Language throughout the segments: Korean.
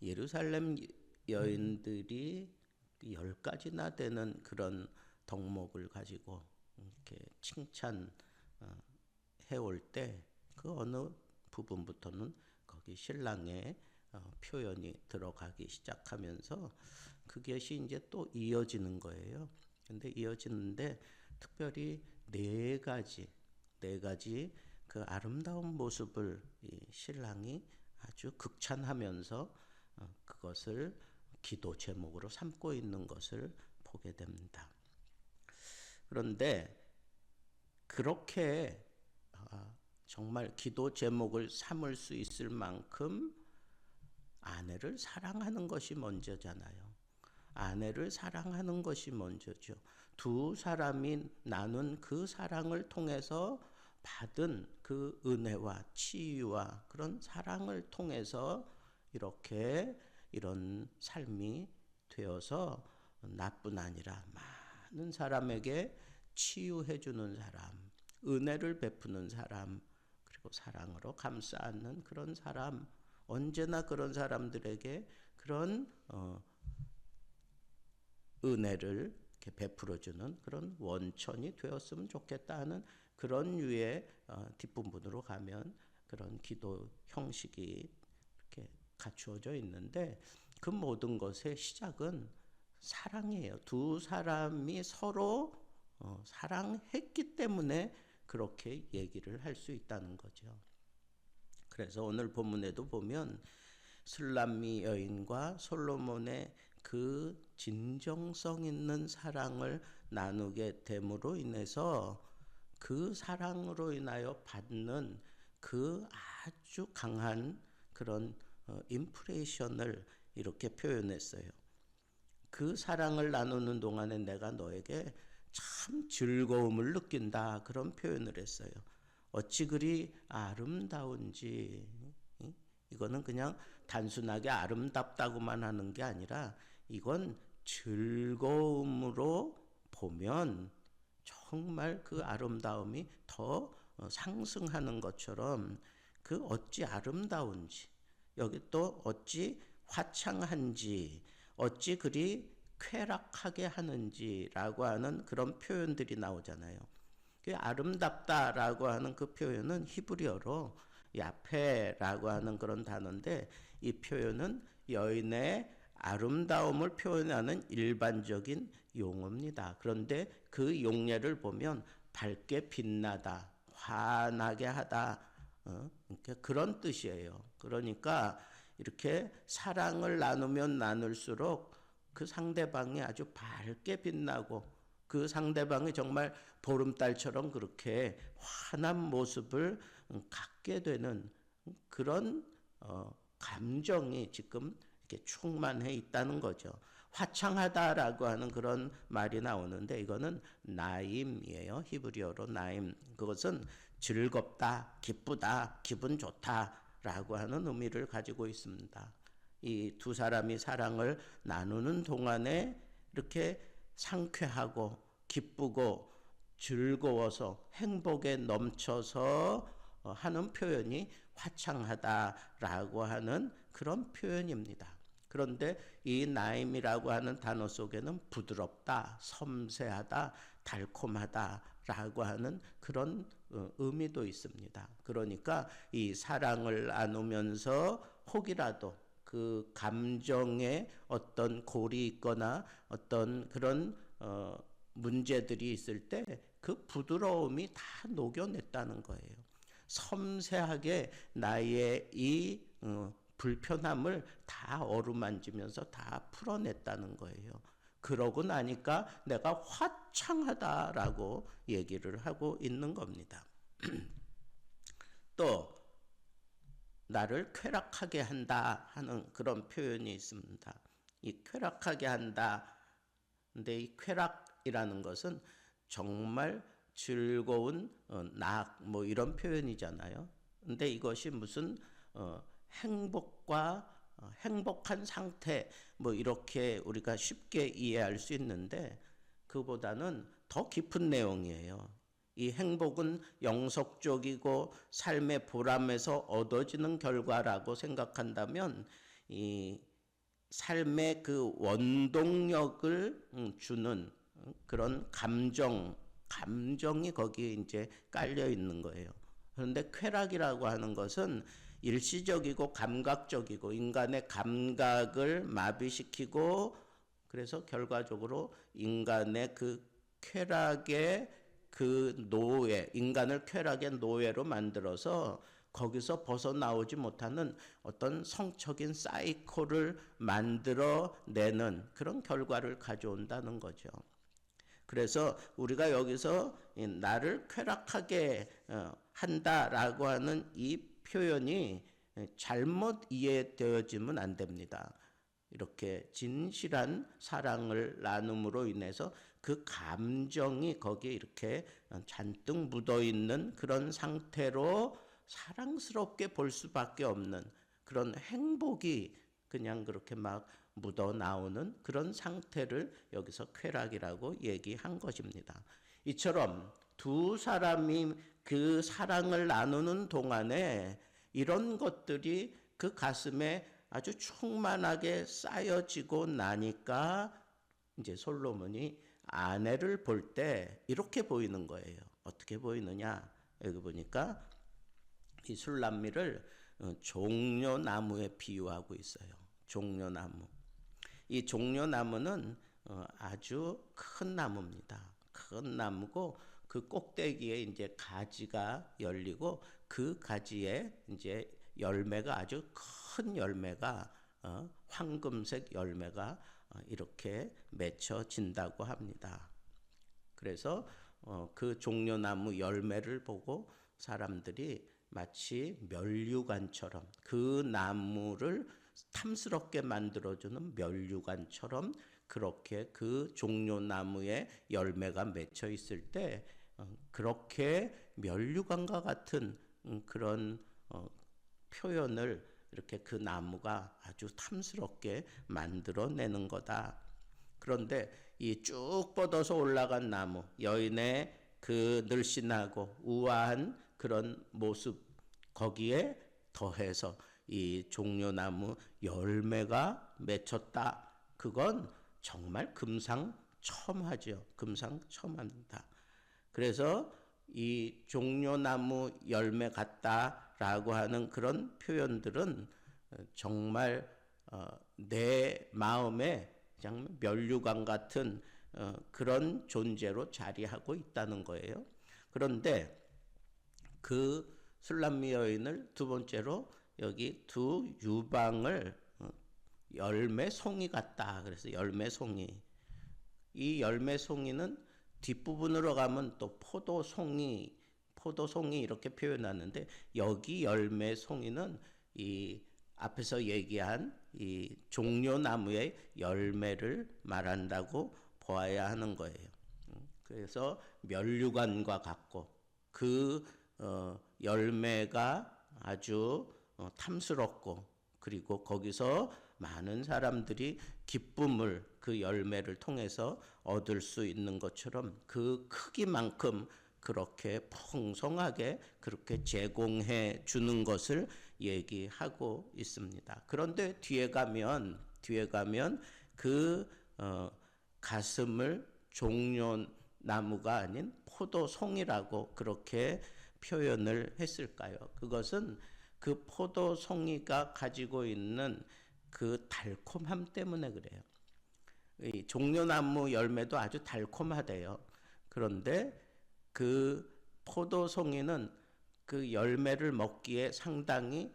예루살렘 여인들이 10가지나 되는 그런 덕목을 가지고 이렇게 칭찬 해올 때 그 어느 부분부터는 거기 신랑의 표현이 들어가기 시작하면서 그것이 이제 또 이어지는 거예요. 근데 이어지는데 특별히 네 가지 그 아름다운 모습을 이 신랑이 아주 극찬하면서 그것을 기도 제목으로 삼고 있는 것을 보게 됩니다. 그런데 그렇게 정말 기도 제목을 삼을 수 있을 만큼 아내를 사랑하는 것이 먼저잖아요. 아내를 사랑하는 것이 먼저죠. 두 사람이 나눈 그 사랑을 통해서 받은 그 은혜와 치유와 그런 사랑을 통해서 이렇게 이런 삶이 되어서 나뿐 아니라 많은 사람에게 치유해주는 사람, 은혜를 베푸는 사람, 그리고 사랑으로 감싸 안는 그런 사람, 언제나 그런 사람들에게 그런 은혜를 이렇게 베풀어주는 그런 원천이 되었으면 좋겠다 하는 그런 유의 뒷부분으로 가면 그런 기도 형식이 이렇게 갖추어져 있는데 그 모든 것의 시작은 사랑이에요. 두 사람이 서로 사랑했기 때문에 그렇게 얘기를 할 수 있다는 거죠. 그래서 오늘 본문에도 보면 술람미 여인과 솔로몬의 그 진정성 있는 사랑을 나누게 됨으로 인해서 그 사랑으로 인하여 받는 그 아주 강한 그런 임프레션을 이렇게 표현했어요. 그 사랑을 나누는 동안에 내가 너에게 참 즐거움을 느낀다. 그런 표현을 했어요. 어찌 그리 아름다운지. 이거는 그냥 단순하게 아름답다고만 하는 게 아니라 이건 즐거움으로 보면 정말 그 아름다움이 더 상승하는 것처럼 그 어찌 아름다운지, 여기 또 어찌 화창한지, 어찌 그리 쾌락하게 하는지라고 하는 그런 표현들이 나오잖아요. 그 아름답다라고 하는 그 표현은 히브리어로 야페라고 하는 그런 단어인데 이 표현은 여인의 아름다움을 표현하는 일반적인 용어입니다. 그런데 그 용례를 보면 밝게 빛나다, 환하게 하다, 그런 뜻이에요. 그러니까 이렇게 사랑을 나누면 나눌수록 그 상대방이 아주 밝게 빛나고 그 상대방이 정말 보름달처럼 그렇게 환한 모습을 갖게 되는 그런 감정이 지금 이렇게 충만해 있다는 거죠. 화창하다라고 하는 그런 말이 나오는데 이거는 나임이에요. 히브리어로 나임. 그것은 즐겁다, 기쁘다, 기분 좋다라고 하는 의미를 가지고 있습니다. 이 두 사람이 사랑을 나누는 동안에 이렇게 상쾌하고 기쁘고 즐거워서 행복에 넘쳐서 하는 표현이 화창하다라고 하는 그런 표현입니다. 그런데 이 나임이라고 하는 단어 속에는 부드럽다, 섬세하다, 달콤하다라고 하는 그런 의미도 있습니다. 그러니까 이 사랑을 나누면서 혹이라도 그 감정에 어떤 골이 있거나 어떤 그런 문제들이 있을 때 그 부드러움이 다 녹여냈다는 거예요. 섬세하게 나의 이 불편함을 다 어루만지면서 다 풀어냈다는 거예요. 그러고 나니까 내가 화창하다라고 얘기를 하고 있는 겁니다. 또 나를 쾌락하게 한다 하는 그런 표현이 있습니다. 이 쾌락하게 한다. 근데 이 쾌락이라는 것은 정말 즐거운 낙 뭐 이런 표현이잖아요. 근데 이것이 무슨 행복과 행복한 상태 뭐 이렇게 우리가 쉽게 이해할 수 있는데 그보다는 더 깊은 내용이에요. 이 행복은 영속적이고 삶의 보람에서 얻어지는 결과라고 생각한다면 이 삶의 그 원동력을 주는 그런 감정이 거기에 이제 깔려 있는 거예요. 그런데 쾌락이라고 하는 것은 일시적이고 감각적이고 인간의 감각을 마비시키고 그래서 결과적으로 인간의 그 쾌락의 그 노예, 인간을 쾌락의 노예로 만들어서 거기서 벗어나오지 못하는 어떤 성적인 사이클을 만들어내는 그런 결과를 가져온다는 거죠. 그래서 우리가 여기서 나를 쾌락하게 한다라고 하는 이 표현이 잘못 이해되어지면 안 됩니다. 이렇게 진실한 사랑을 나눔으로 인해서 그 감정이 거기에 이렇게 잔뜩 묻어 있는 그런 상태로 사랑스럽게 볼 수밖에 없는 그런 행복이 그냥 그렇게 막 묻어 나오는 그런 상태를 여기서 쾌락이라고 얘기한 것입니다. 이처럼 두 사람이 그 사랑을 나누는 동안에 이런 것들이 그 가슴에 아주 충만하게 쌓여지고 나니까 이제 솔로몬이 아내를 볼 때 이렇게 보이는 거예요. 어떻게 보이느냐? 여기 보니까 이 술람미를 종려나무에 비유하고 있어요. 종려나무. 이 종려나무는 아주 큰 나무입니다. 큰 나무고 그 꼭대기에 이제 가지가 열리고 그 가지에 이제 열매가 아주 큰 열매가 황금색 열매가 이렇게 맺혀진다고 합니다. 그래서 그 종려나무 열매를 보고 사람들이 마치 면류관처럼 그 나무를 탐스럽게 만들어주는 면류관처럼 그렇게 그 종려나무에 열매가 맺혀 있을 때 그렇게 면류관과 같은 그런 표현을 이렇게 그 나무가 아주 탐스럽게 만들어내는 거다. 그런데 이 쭉 뻗어서 올라간 나무, 여인의 그 늘씬하고 우아한 그런 모습 거기에 더해서 이 종려나무 열매가 맺혔다. 그건 정말 금상첨화죠. 금상첨화입니다. 그래서 이 종려나무 열매 같다라고 하는 그런 표현들은 정말 내 마음에 그냥 면류관 같은 그런 존재로 자리하고 있다는 거예요. 그런데 그 술람미 여인을 두 번째로 여기 두 유방을 열매송이 같다. 그래서 열매송이. 이 열매송이는 뒷부분으로 가면 또 포도송이 이렇게 표현하는데 여기 열매송이는 이 앞에서 얘기한 이 종려나무의 열매를 말한다고 보아야 하는 거예요. 그래서 면류관과 같고 그 열매가 아주 탐스럽고 그리고 거기서 많은 사람들이 기쁨을 그 열매를 통해서 얻을 수 있는 것처럼 그 크기만큼 그렇게 풍성하게 그렇게 제공해 주는 것을 얘기하고 있습니다. 그런데 뒤에 가면 그 가슴을 종려나무가 아닌 포도송이라고 그렇게 표현을 했을까요? 그것은 그 포도송이가 가지고 있는 그 달콤함 때문에 그래요. 이 종려나무 열매도 아주 달콤하대요. 그런데 그 포도송이는 그 열매를 먹기에 상당히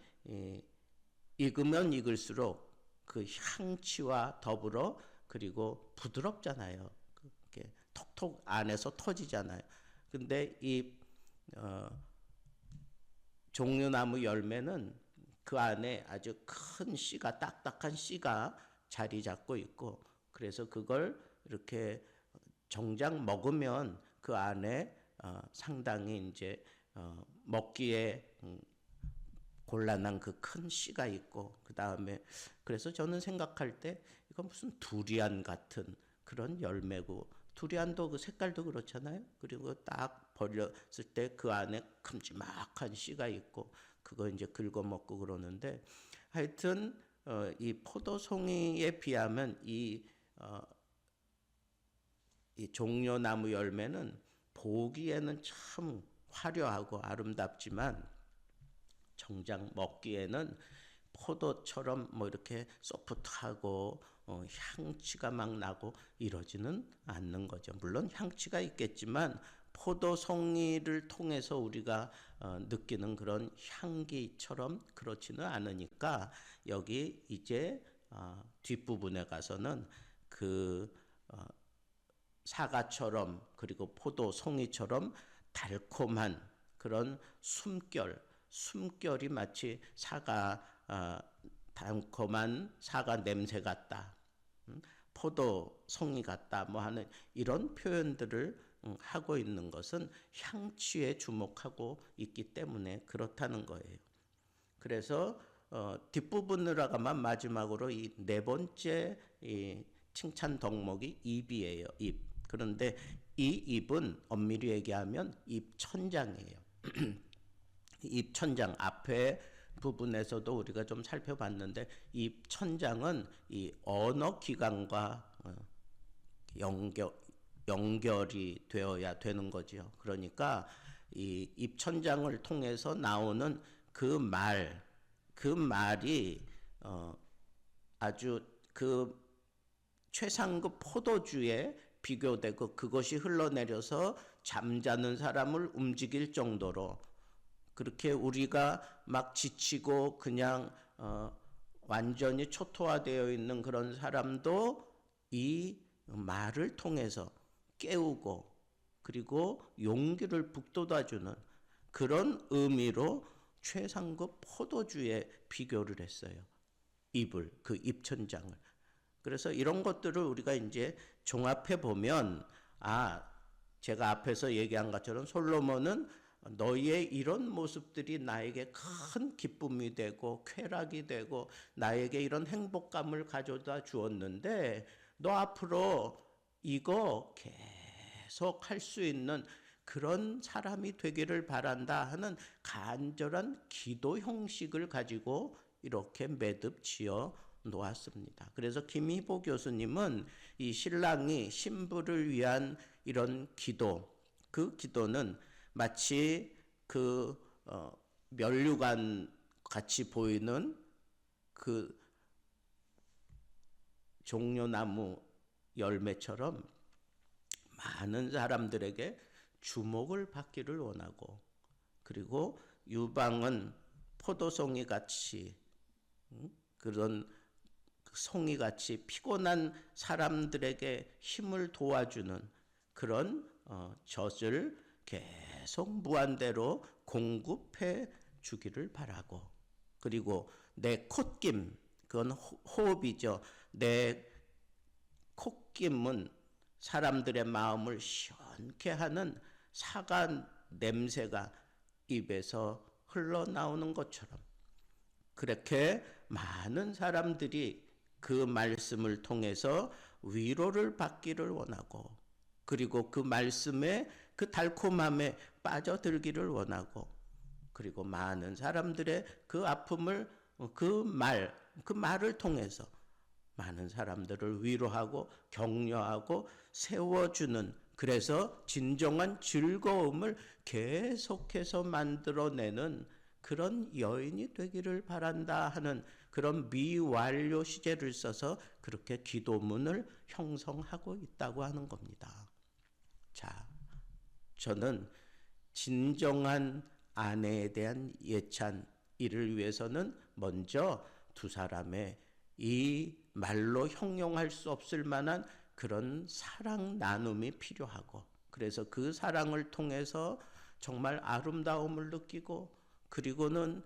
익으면 익을수록 그 향취와 더불어 그리고 부드럽잖아요. 이렇게 톡톡 안에서 터지잖아요. 근데 이 종려나무 열매는 그 안에 아주 큰 씨가 딱딱한 씨가 자리 잡고 있고 그래서 그걸 이렇게 정작 먹으면 그 안에 상당히 이제 먹기에 곤란한 그 큰 씨가 있고 그 다음에 그래서 저는 생각할 때 이건 무슨 두리안 같은 그런 열매고 두리안도 그 색깔도 그렇잖아요. 그리고 딱 벌렸을 때 그 안에 큼지막한 씨가 있고 그거 이제 긁어 먹고 그러는데 하여튼 이 포도송이에 비하면 이 종려나무 열매는 보기에는 참 화려하고 아름답지만 정작 먹기에는 포도처럼 뭐 이렇게 소프트하고 향취가 막 나고 이러지는 않는 거죠. 물론 향취가 있겠지만 포도송이를 통해서 우리가 느끼는 그런 향기처럼 그렇지는 않으니까 여기 이제 뒷부분에 가서는 그 사과처럼 그리고 포도송이처럼 달콤한 그런 숨결이 마치 달콤한 사과 냄새 같다, 포도송이 같다 뭐 하는 이런 표현들을 하고 있는 것은 향취에 주목하고 있기 때문에 그렇다는 거예요. 그래서 뒷부분으로 가면 마지막으로 이 네 번째 이 칭찬 덕목이 입이에요. 입. 그런데 이 입은 엄밀히 얘기하면 입천장이에요. 입천장 앞에 부분에서도 우리가 좀 살펴봤는데 입천장은 이 언어기관과 연결이 되어야 되는 거죠. 그러니까 이 입천장을 통해서 나오는 그 말이 아주 그 최상급 포도주에 비교되고 그것이 흘러내려서 잠자는 사람을 움직일 정도로 그렇게 우리가 막 지치고 그냥 완전히 초토화되어 있는 그런 사람도 이 말을 통해서 깨우고 그리고 용기를 북돋아주는 그런 의미로 최상급 포도주에 비교를 했어요. 그 입천장을. 그래서 이런 것들을 우리가 이제 종합해 보면 제가 앞에서 얘기한 것처럼 솔로몬은 너희의 이런 모습들이 나에게 큰 기쁨이 되고 쾌락이 되고 나에게 이런 행복감을 가져다 주었는데 너 앞으로 이거 계속 할 수 있는 그런 사람이 되기를 바란다 하는 간절한 기도 형식을 가지고 이렇게 매듭 지어 놓았습니다. 그래서 김희보 교수님은 이 신랑이 신부를 위한 이런 기도, 그 기도는 마치 그 면류관 같이 보이는 그 종려나무 열매처럼 많은 사람들에게 주목을 받기를 원하고 그리고 유방은 포도송이 같이 그런 송이같이 피곤한 사람들에게 힘을 도와주는 그런 젖을 계속 무한대로 공급해 주기를 바라고 그리고 내 콧김 그건 호흡이죠. 내 콧김은 사람들의 마음을 시원케 하는 사과 냄새가 입에서 흘러나오는 것처럼 그렇게 많은 사람들이 그 말씀을 통해서 위로를 받기를 원하고 그리고 그 말씀에 그 달콤함에 빠져들기를 원하고 그리고 많은 사람들의 그 아픔을 그 말을 통해서 많은 사람들을 위로하고 격려하고 세워주는 그래서 진정한 즐거움을 계속해서 만들어내는 그런 여인이 되기를 바란다 하는 그런 미완료 시제를 써서 그렇게 기도문을 형성하고 있다고 하는 겁니다. 자, 저는 진정한 아내에 대한 예찬 이를 위해서는 먼저 두 사람의 이 말로 형용할 수 없을 만한 그런 사랑 나눔이 필요하고 그래서 그 사랑을 통해서 정말 아름다움을 느끼고 그리고는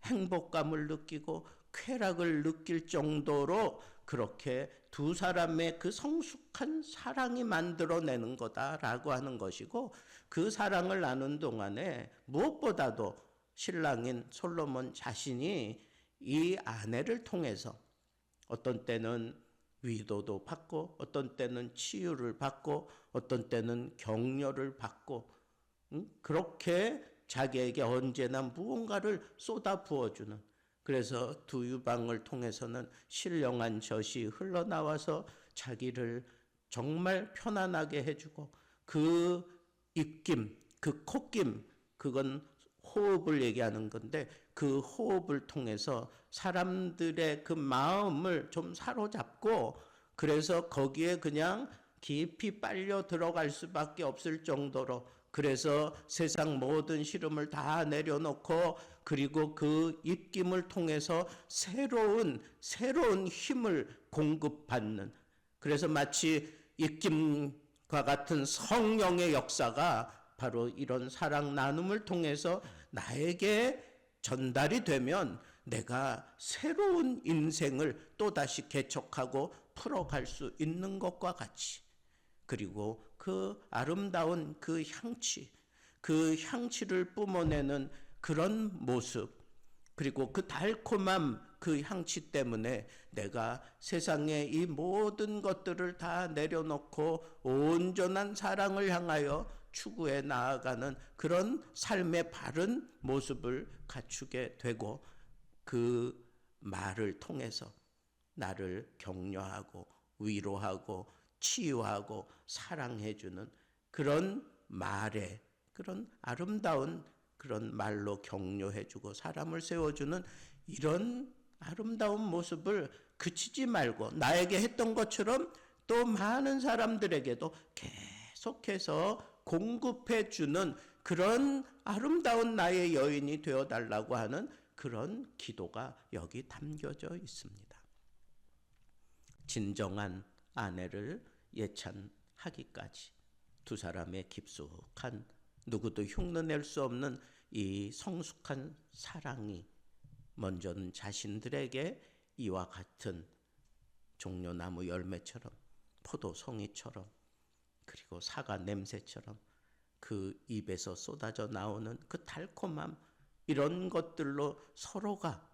행복감을 느끼고 쾌락을 느낄 정도로 그렇게 두 사람의 그 성숙한 사랑이 만들어내는 거다라고 하는 것이고 그 사랑을 나눈 동안에 무엇보다도 신랑인 솔로몬 자신이 이 아내를 통해서 어떤 때는 위로도 받고 어떤 때는 치유를 받고 어떤 때는 격려를 받고 그렇게 자기에게 언제나 무언가를 쏟아 부어주는 그래서 두 유방을 통해서는 신령한 젖이 흘러나와서 자기를 정말 편안하게 해주고, 그 입김, 그 콧김, 그건 호흡을 얘기하는 건데, 그 호흡을 통해서 사람들의 그 마음을 좀 사로잡고, 그래서 거기에 그냥 깊이 빨려 들어갈 수밖에 없을 정도로, 그래서 세상 모든 시름을 다 내려놓고, 그리고 그 입김을 통해서 새로운 힘을 공급받는, 그래서 마치 입김과 같은 성령의 역사가 바로 이런 사랑 나눔을 통해서 나에게 전달이 되면 내가 새로운 인생을 또다시 개척하고 풀어갈 수 있는 것과 같이, 그리고 그 아름다운 그 향치를 뿜어내는 그런 모습, 그리고 그 달콤함, 그 향치 때문에 내가 세상의 이 모든 것들을 다 내려놓고 온전한 사랑을 향하여 추구해 나아가는 그런 삶의 바른 모습을 갖추게 되고, 그 말을 통해서 나를 격려하고 위로하고 치유하고 사랑해주는 그런 말에, 그런 아름다운 그런 말로 격려해주고 사람을 세워주는 이런 아름다운 모습을 그치지 말고 나에게 했던 것처럼 또 많은 사람들에게도 계속해서 공급해주는 그런 아름다운 나의 여인이 되어달라고 하는 그런 기도가 여기 담겨져 있습니다. 진정한 아내를 예찬하기까지 두 사람의 깊숙한, 누구도 흉내낼 수 없는 이 성숙한 사랑이 먼저는 자신들에게 이와 같은 종려나무 열매처럼, 포도송이처럼, 그리고 사과 냄새처럼 그 입에서 쏟아져 나오는 그 달콤함, 이런 것들로 서로가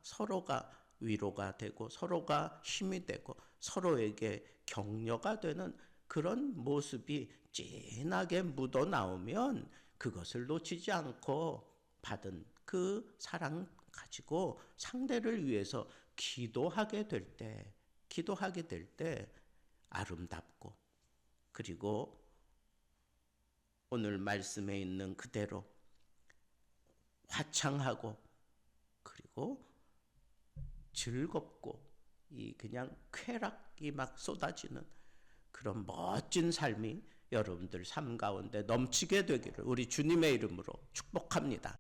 위로가 되고 서로가 힘이 되고 서로에게 격려가 되는 그런 모습이 진하게 묻어 나오면, 그것을 놓치지 않고 받은 그 사랑 가지고 상대를 위해서 기도하게 될 때 아름답고, 그리고 오늘 말씀에 있는 그대로 화창하고, 그리고 즐겁고, 이 그냥 쾌락이 막 쏟아지는 그런 멋진 삶이 여러분들 삶 가운데 넘치게 되기를 우리 주님의 이름으로 축복합니다.